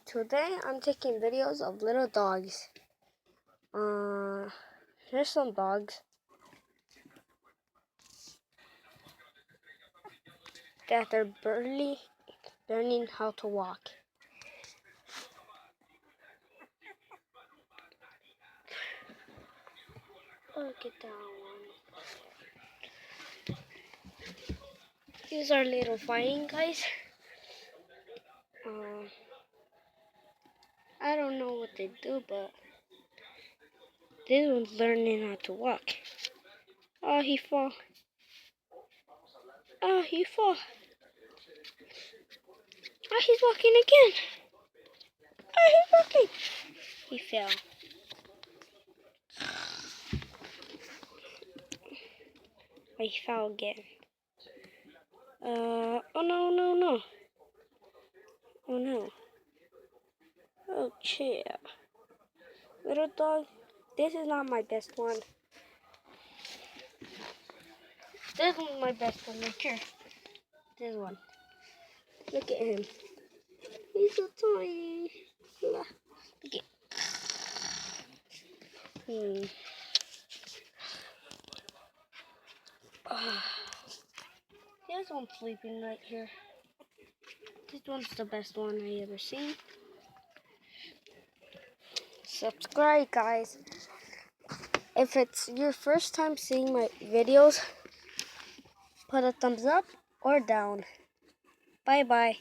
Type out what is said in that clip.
Today I'm taking videos of little dogs. Here's some dogs that are barely learning how to walk. Look at that one. These are little fighting guys. I don't know what they do, but this one's learning how to walk. Oh, he fall. Oh, he fall. Oh, he's walking again. Oh, he's walking. He fell. Oh, he fell again. Oh no, no, no. Oh no. Oh, chill. Little dog, this is not my best one. This one's my best one right here. This one. Look at him. He's so tiny. Look at This one's sleeping right here. This one's the best one I ever seen. Subscribe, guys. If it's your first time seeing my videos, put a thumbs up or down. Bye-bye.